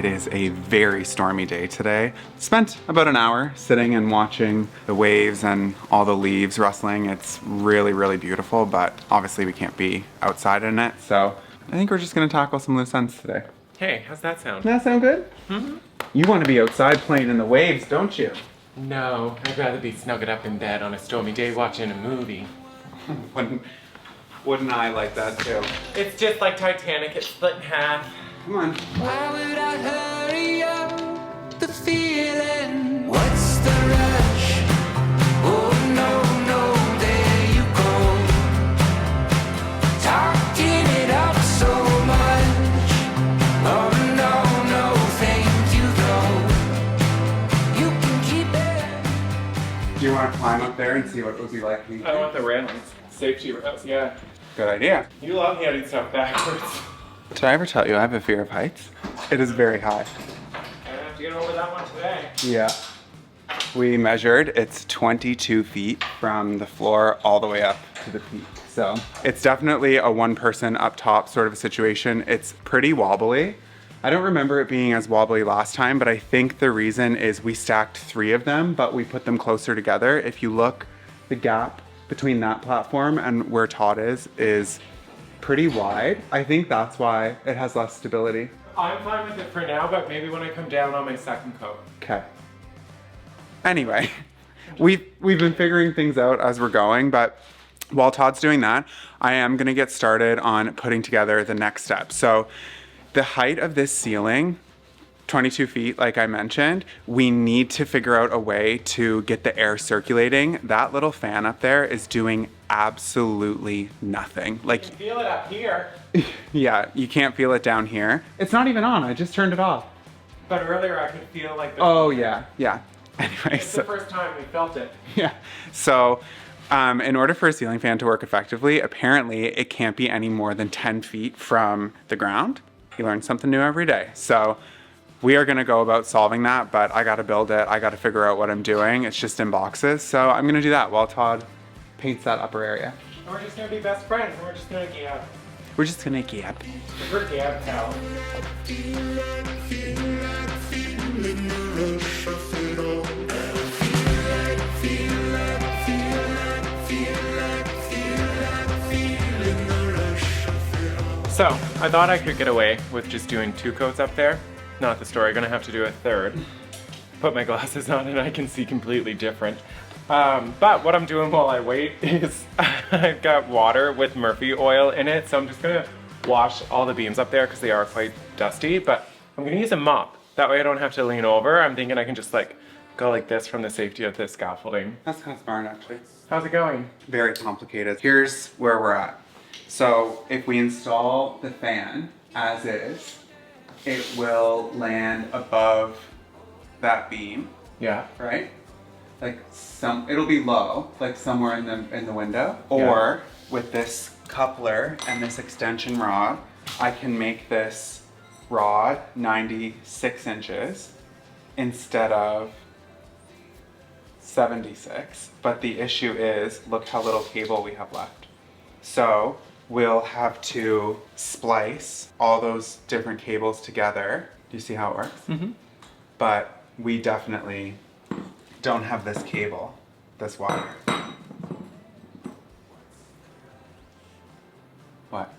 It is a very stormy day today. Spent about an hour sitting and watching the waves and all the leaves rustling. It's really, really beautiful, but obviously we can't be outside in it. So I think we're just gonna tackle some loose ends today. Hey, how's that sound? Doesn't that sound good? Mm-hmm. You want to be outside playing in the waves, don't you? No, I'd rather be snuggled up in bed on a stormy day watching a movie. Wouldn't I like that too? It's just like Titanic, it's split in half. Come on. Why would I hurry up the feeling? What's the rush? Oh no, no, there you go. Talking it up so much. Oh no, no, thank you though. You can keep it. Do you want to climb up there and see what it would be like? I want the railings. Safety rails, yeah. Good idea. You love handing stuff backwards. Did I ever tell you I have a fear of heights? It is very high. I have to get over that one today. Yeah. We measured, it's 22 feet from the floor all the way up to the peak. So it's definitely a one person up top sort of a situation. It's pretty wobbly. I don't remember it being as wobbly last time, but I think the reason is we stacked 3 of them, but we put them closer together. If you look, the gap between that platform and where Todd is pretty wide. I think that's why it has less stability. I'm fine with it for now, but maybe when I come down on my second coat. Okay. Anyway, we've been figuring things out as we're going, but while Todd's doing that, I am gonna get started on putting together the next step. So the height of this ceiling, 22 feet, like I mentioned, we need to figure out a way to get the air circulating. That little fan up there is doing absolutely nothing. Like, You can feel it up here. yeah, you can't feel it down here. It's not even on, I just turned it off. But earlier I could feel like the Oh yeah. Anyway, It's the first time we felt it. yeah. So in order for a ceiling fan to work effectively, apparently it can't be any more than 10 feet from the ground. You learn something new every day. So we are gonna go about solving that, but I gotta build it. I gotta figure out what I'm doing. It's just in boxes. So I'm gonna do that while Todd paints that upper area. And we're just gonna be best friends, and we're just gonna gab. We're just gonna gap. We're gab pals. So, I thought I could get away with just doing 2 coats up there. Not the story, gonna have to do a third. Put my glasses on and I can see completely different. But what I'm doing while I wait is I've got water with Murphy oil in it, so I'm just gonna wash all the beams up there because they are quite dusty, but I'm gonna use a mop. That way I don't have to lean over. I'm thinking I can just like go like this from the safety of this scaffolding. That's kind of smart actually. How's it going? Very complicated. Here's where we're at. So if we install the fan as is, it will land above that beam, Yeah. right? Like it'll be low, like somewhere in the window. Or with this coupler and this extension rod, I can make this rod 96 inches instead of 76. But the issue is, look how little cable we have left. So we'll have to splice all those different cables together. Do you see how it works? Mm-hmm. But we definitely don't have this cable, this wire. What?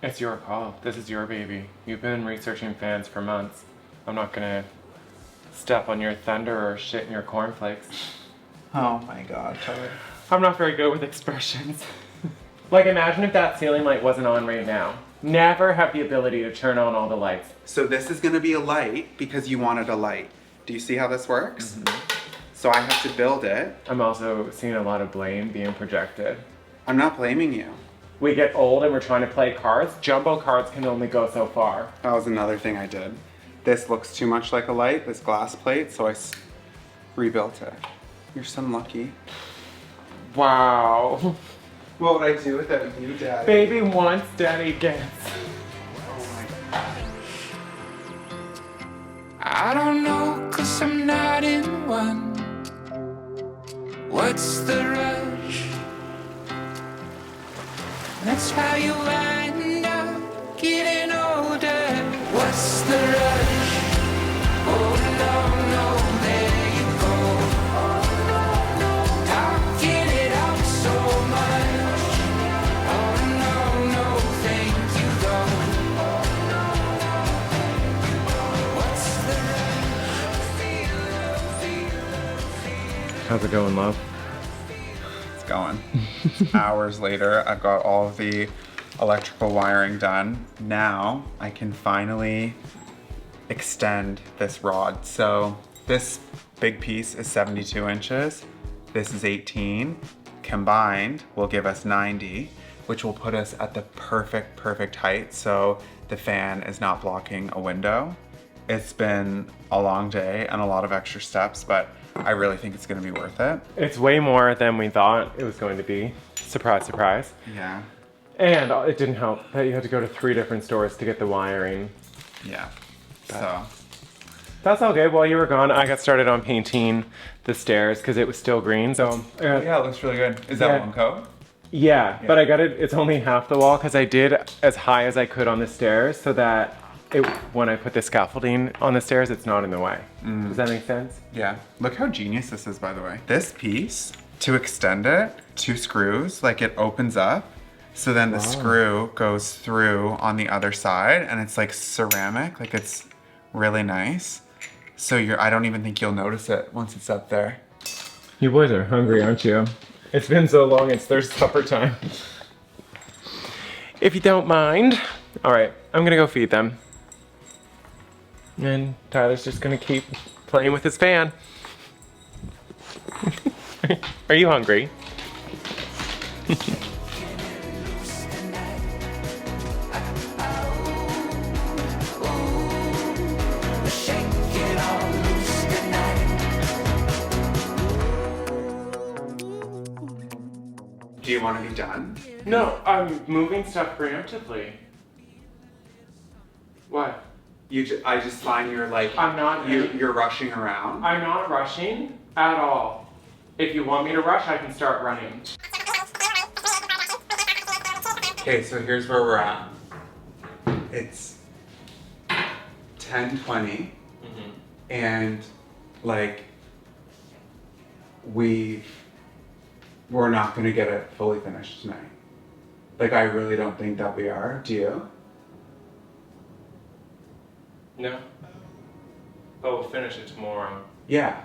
It's your call. This is your baby. You've been researching fans for months. I'm not gonna step on your thunder or shit in your cornflakes. Oh my God, Todd. I'm not very good with expressions. Like, imagine if that ceiling light wasn't on right now. Never have the ability to turn on all the lights. So this is gonna be a light because you wanted a light. Do you see how this works? Mm-hmm. So I have to build it. I'm also seeing a lot of blame being projected. I'm not blaming you. We get old and we're trying to play cards. Jumbo cards can only go so far. That was another thing I did. This looks too much like a light, this glass plate, so I rebuilt it. You're so lucky. Wow. What would I do without you, Daddy? Baby wants, daddy gets. Oh my God. I don't know, 'cause I'm not in one. What's the rush? That's how you end up getting older. What's the rush? How's it going, love? It's going. Hours later, I've got all of the electrical wiring done. Now I can finally extend this rod. So this big piece is 72 inches. This is 18. Combined will give us 90, which will put us at the perfect height so the fan is not blocking a window. It's been a long day and a lot of extra steps, but I really think it's gonna be worth it. It's way more than we thought it was going to be. Surprise, surprise. Yeah. And it didn't help that you had to go to 3 different stores to get the wiring. Yeah. So. That's all good. While you were gone, I got started on painting the stairs because it was still green. So Yeah, it looks really good. Is that one coat? Yeah, but I got it. It's only half the wall because I did as high as I could on the stairs so that when I put the scaffolding on the stairs, it's not in the way. Does that make sense? Yeah. Look how genius this is, by the way. This piece, to extend it, 2 screws, like it opens up. So then the screw goes through on the other side and it's like ceramic, like it's really nice. So I don't even think you'll notice it once it's up there. You boys are hungry, aren't you? It's been so long, it's their supper time. If you don't mind. All right, I'm gonna go feed them. And Tyler's just gonna keep playing with his fan. Are you hungry? Do you want to be done? No, I'm moving stuff preemptively. What? I just find you're like, I'm not. you're rushing around. I'm not rushing at all. If you want me to rush, I can start running. Okay, so here's where we're at. It's 10:20, and like we're not gonna get it fully finished tonight. Like I really don't think that we are. Do you? No. But we'll finish it tomorrow. Yeah.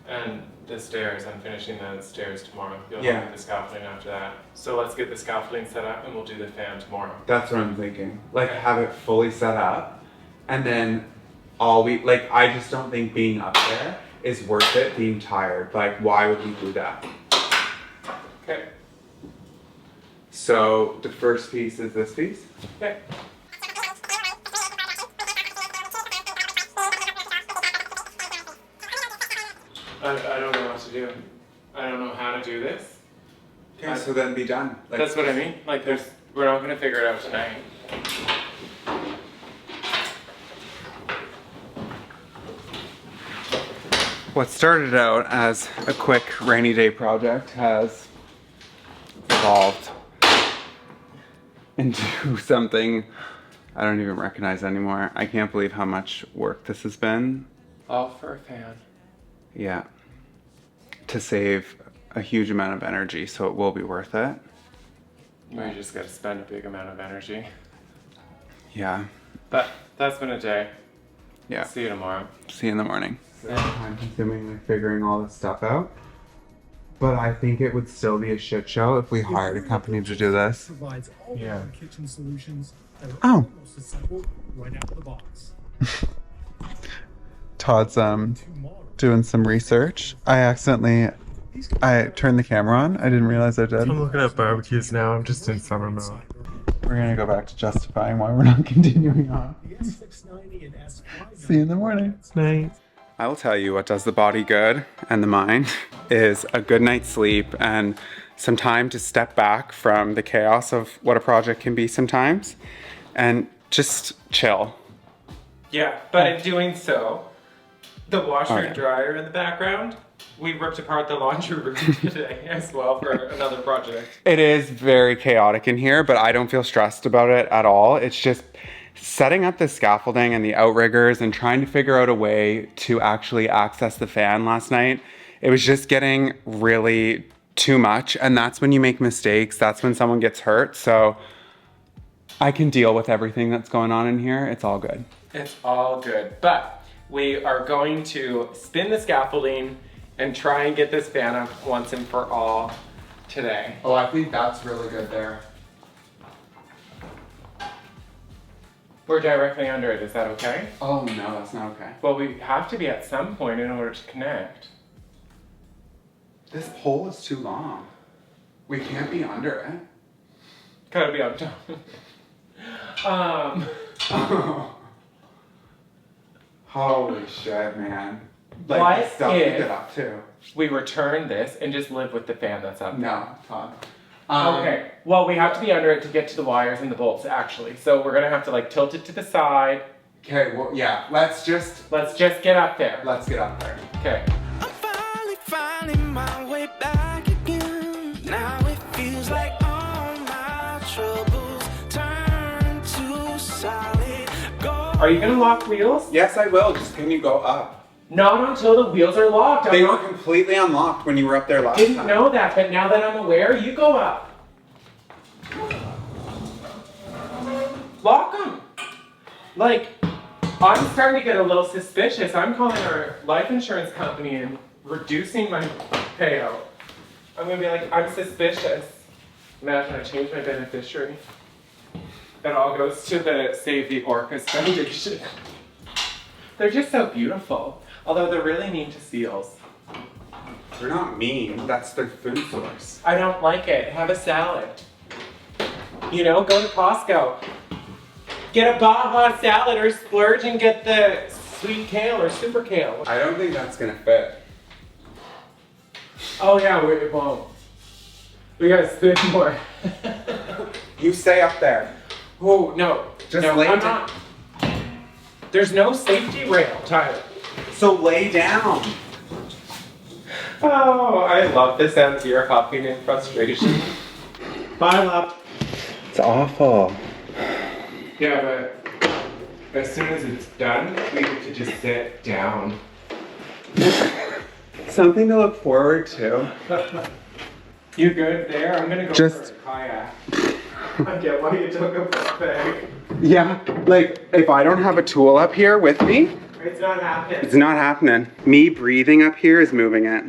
And the stairs, I'm finishing the stairs tomorrow. You'll Yeah. have the scaffolding after that. So let's get the scaffolding set up and we'll do the fan tomorrow. That's what I'm thinking. Like have it fully set up, and then I just don't think being up there is worth it being tired. Like why would we do that? Okay. So the first piece is this piece. Okay. I don't know what to do. I don't know how to do this. Okay, so then be done. Like, That's what I mean. Like we're not gonna figure it out tonight. what started out as a quick rainy day project has evolved into something I don't even recognize anymore. I can't believe how much work this has been. All for a fan. Yeah. To save a huge amount of energy, so it will be worth it. We just gotta spend a big amount of energy. Yeah. But that's been a day. Yeah. See you tomorrow. See you in the morning. Time consuming, like figuring all this stuff out. But I think it would still be a shit show if we hired a company to do this. Provides all Yeah. the kitchen solutions that are Oh. almost assembled right out of the box. Todd's Too modern. doing some research. I turned the camera on. I didn't realize I did. I'm looking at barbecues now. I'm just in summer mode. We're gonna go back to justifying why we're not continuing on. The S690 and S590. See you in the morning. Night. I will tell you what does the body good and the mind is a good night's sleep and some time to step back from the chaos of what a project can be sometimes and just chill. Yeah, but in doing so, the washer Oh, yeah. and dryer in the background, we ripped apart the laundry room today as well for another project. It is very chaotic in here, but I don't feel stressed about it at all. It's just setting up the scaffolding and the outriggers and trying to figure out a way to actually access the fan last night. It was just getting really too much, and that's when you make mistakes. That's when someone gets hurt. So I can deal with everything that's going on in here. It's all good. It's all good, but we are going to spin the scaffolding and try and get this fan up once and for all today. Oh, I think that's really good there. We're directly under it, is that okay? Oh no, that's not okay. Well, we have to be at some point in order to connect. This pole is too long. We can't be under it. Gotta be on top. Holy shit, man. Like What the stuff you if- get up to. We return this and just live with the fan that's up. No, Todd. Okay. Well, we have to be under it to get to the wires and the bolts, actually. So we're gonna have to like tilt it to the side. Okay, well, yeah, Let's just get up there. let's get up there. Okay. I'm finally finding my way back again. Now it feels like all my troubles turn to solid gold. Are you gonna lock wheels? Yes, I will. Just can you go up? Not until the wheels are locked. They were completely unlocked when you were up there last Didn't time. know that, but now that I'm aware, you go up. Lock them. Like, I'm starting to get a little suspicious. I'm calling our life insurance company and reducing my payout. I'm gonna be like, I'm suspicious. Imagine I change my beneficiary. It all goes to the Save the Orcas Foundation. They're just so beautiful. Although they're really mean to seals. They're not mean. That's their food source. I don't like it. Have a salad. You know, go to Costco. Get a Baja salad or splurge and get the sweet kale or super kale. I don't think that's gonna fit. Oh yeah, it won't. We gotta spin more. You stay up there. Oh, no. Just no, lay I'm down. not. There's no safety rail, Tyler. So lay down. Oh, I love this sound ear hopping in frustration. Bye, love. It's awful. Yeah, but as soon as it's done, we get to just sit down. Something to look forward to. You good there? I'm gonna go Just- for a kayak. I get why you took a bag. Yeah, like if I don't have a tool up here with me, It's not happening. it's not happening. Me breathing up here is moving it.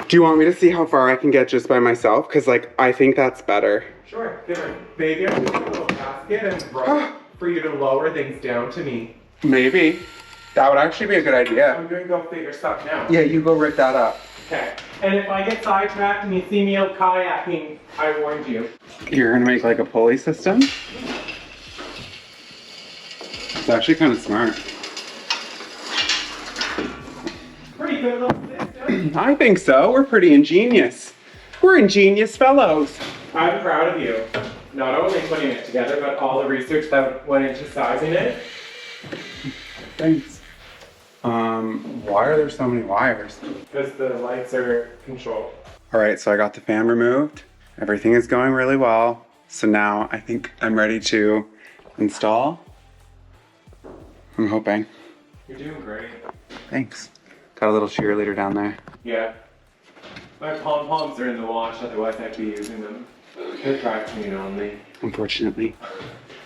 Do you want me to see how far I can get just by myself? Because like, I think that's better. Sure, here. Maybe I'll just put a little basket and rope for you to lower things down to me. Maybe. That would actually be a good idea. I'm gonna go figure stuff now. Yeah, you go rip that up. Okay. And if I get sidetracked and you see me out kayaking, I warned you. You're gonna make like a pulley system? It's actually kind of smart. Pretty good little system. I think so. We're pretty ingenious. We're ingenious fellows. I'm proud of you. Not only putting it together, but all the research that went into sizing it. Thanks. Why are there so many wires? Because the lights are controlled. All right, so I got the fan removed. Everything is going really well. So now I think I'm ready to install. I'm hoping. You're doing great. Thanks. Got a little cheerleader down there. Yeah. My pom-poms are in the wash, otherwise I'd be using them. They're dry clean only. Unfortunately.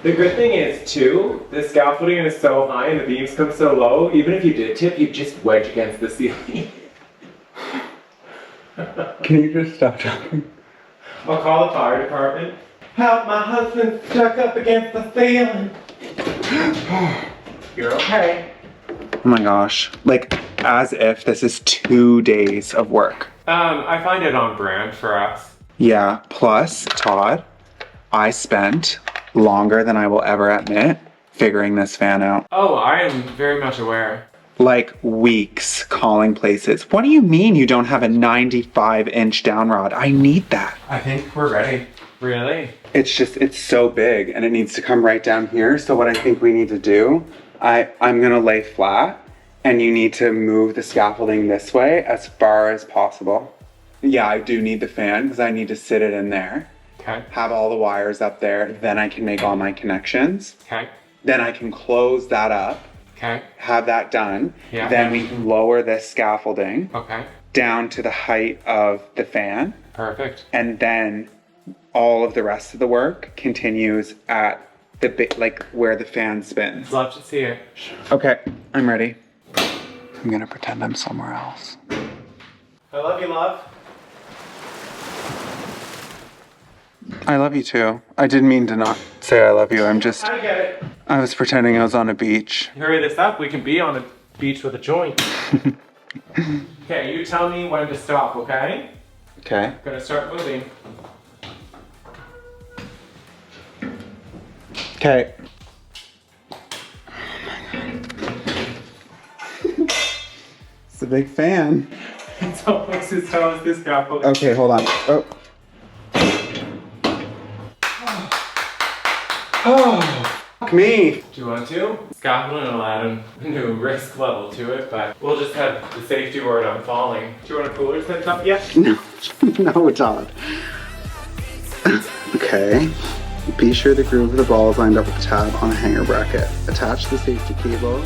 The good thing is, too, the scaffolding is so high and the beams come so low, even if you did tip, you'd just wedge against the ceiling. Can you just stop talking? I'll call the fire department. Help, my husband's stuck up against the ceiling. You're okay. Oh my gosh. Like, as if this is 2 days of work. I find it on brand for us. Yeah, plus, Todd, I spent longer than I will ever admit figuring this fan out. Oh, I am very much aware. Like weeks calling places. What do you mean you don't have a 95-inch down rod? I need that. I think we're ready. Really? It's just, it's so big and it needs to come right down here. So what I think we need to do, I'm gonna lay flat and you need to move the scaffolding this way as far as possible. Yeah, I do need the fan because I need to sit it in there. Okay. Have all the wires up there, then I can make all my connections. Okay. Then I can close that up, Okay. have that done. Yeah. Then we can lower this scaffolding Okay. down to the height of the fan. Perfect. And then all of the rest of the work continues at the bit, like where the fan spins. Love to see it. Okay, I'm ready. I'm gonna pretend I'm somewhere else. I love you, love. I love you too. I didn't mean to not say I love you. I get it. I was pretending I was on a beach. Hurry this up. We can be on a beach with a joint. Okay, you tell me when to stop, okay? Okay. I'm gonna start moving. Okay. It's a big fan. It's almost as tall as this scaffold. Okay, hold on. Oh. Oh, fuck me. Do you want to? Scaffolding will add a new risk level to it, but we'll just have the safety word on falling. Do you want a cooler set up yet? No, no, Todd. Okay. Be sure the groove of the ball is lined up with the tab on the hanger bracket. Attach the safety cable.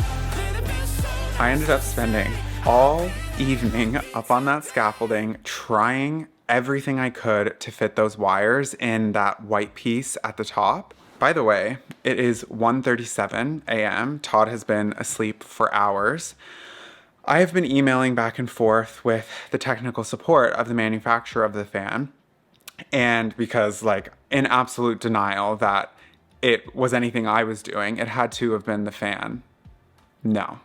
I ended up spending all evening up on that scaffolding trying everything I could to fit those wires in that white piece at the top. By the way, it is 1:37 a.m. Todd has been asleep for hours. I have been emailing back and forth with the technical support of the manufacturer of the fan. And because, like, in absolute denial that it was anything I was doing, it had to have been the fan. No.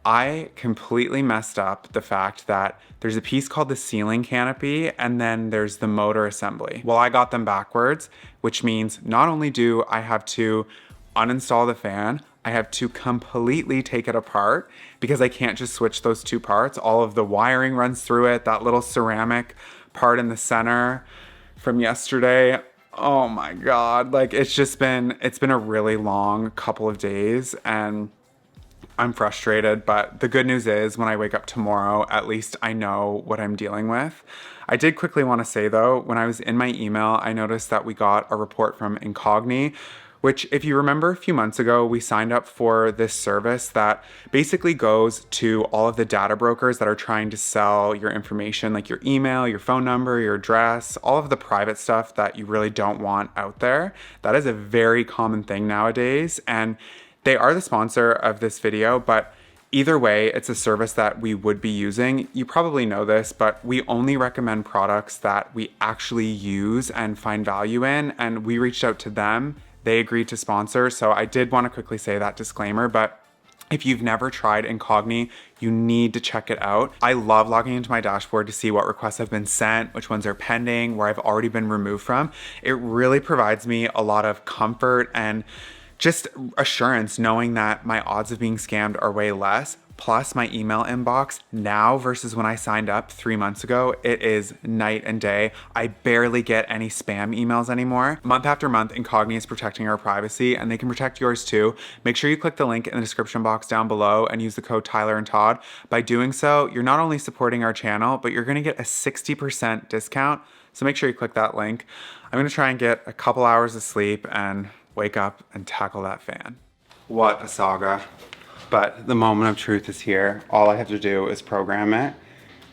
I completely messed up the fact that there's a piece called the ceiling canopy and then there's the motor assembly. Well, I got them backwards, which means not only do I have to uninstall the fan, I have to completely take it apart because I can't just switch those two parts. All of the wiring runs through it, that little ceramic part in the center from yesterday. Oh my God, like it's been a really long couple of days and I'm frustrated, but the good news is when I wake up tomorrow, at least I know what I'm dealing with. I did quickly want to say though, when I was in my email, I noticed that we got a report from Incogni, which if you remember a few months ago, we signed up for this service that basically goes to all of the data brokers that are trying to sell your information, like your email, your phone number, your address, all of the private stuff that you really don't want out there. That is a very common thing nowadays. And they are the sponsor of this video, but either way, it's a service that we would be using. You probably know this, but we only recommend products that we actually use and find value in. And we reached out to them. They agreed to sponsor. So I did want to quickly say that disclaimer, but if you've never tried Incogni, you need to check it out. I love logging into my dashboard to see what requests have been sent, which ones are pending, where I've already been removed from. It really provides me a lot of comfort and just assurance knowing that my odds of being scammed are way less. Plus my email inbox now versus when I signed up 3 months ago, it is night and day. I barely get any spam emails anymore. Month after month, Incogni is protecting our privacy and they can protect yours too. Make sure you click the link in the description box down below and use the code Tyler and Todd. By doing so, you're not only supporting our channel, but you're gonna get a 60% discount. So make sure you click that link. I'm gonna try and get a couple hours of sleep and wake up and tackle that fan. What a saga. But the moment of truth is here. All I have to do is program it.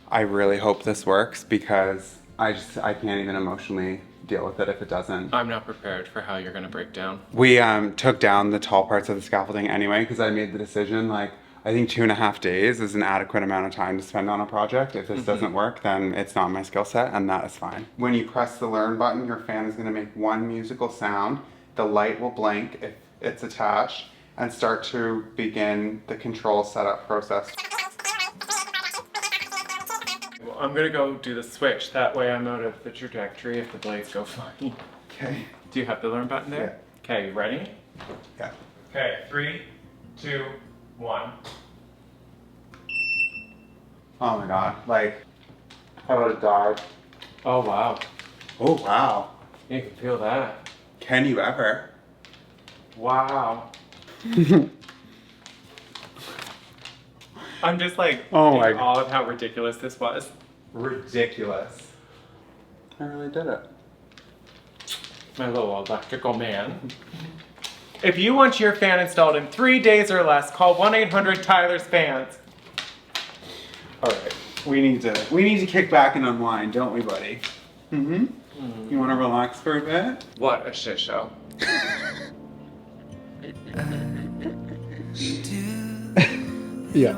I really hope this works because I can't even emotionally deal with it if it doesn't. I'm not prepared for how you're gonna break down. We took down the tall parts of the scaffolding anyway because I made the decision, like, I think 2.5 days is an adequate amount of time to spend on a project. If this doesn't work, then it's not my skill set and that is fine. When you press the learn button, your fan is gonna make one musical sound. The light will blink if it's attached and start to begin the control setup process. Well, I'm gonna go do the switch. That way I'm out of the trajectory if the blades go flying. Okay. Do you have the learn button there? Yeah. Okay, you ready? Yeah. Okay, 3, 2, 1. Oh my God, like, I would have died. Oh wow. Oh wow. You can feel that. Can you ever? Wow. I'm just like Oh my in awe of how ridiculous this was. Ridiculous. I really did it. My little electrical man. If you want your fan installed in 3 days or less, call 1-800-TYLER'S-FANS. All right, we need to kick back and unwind, don't we, buddy? Mm-hmm. You want to relax for a bit? What a shit show. Yeah.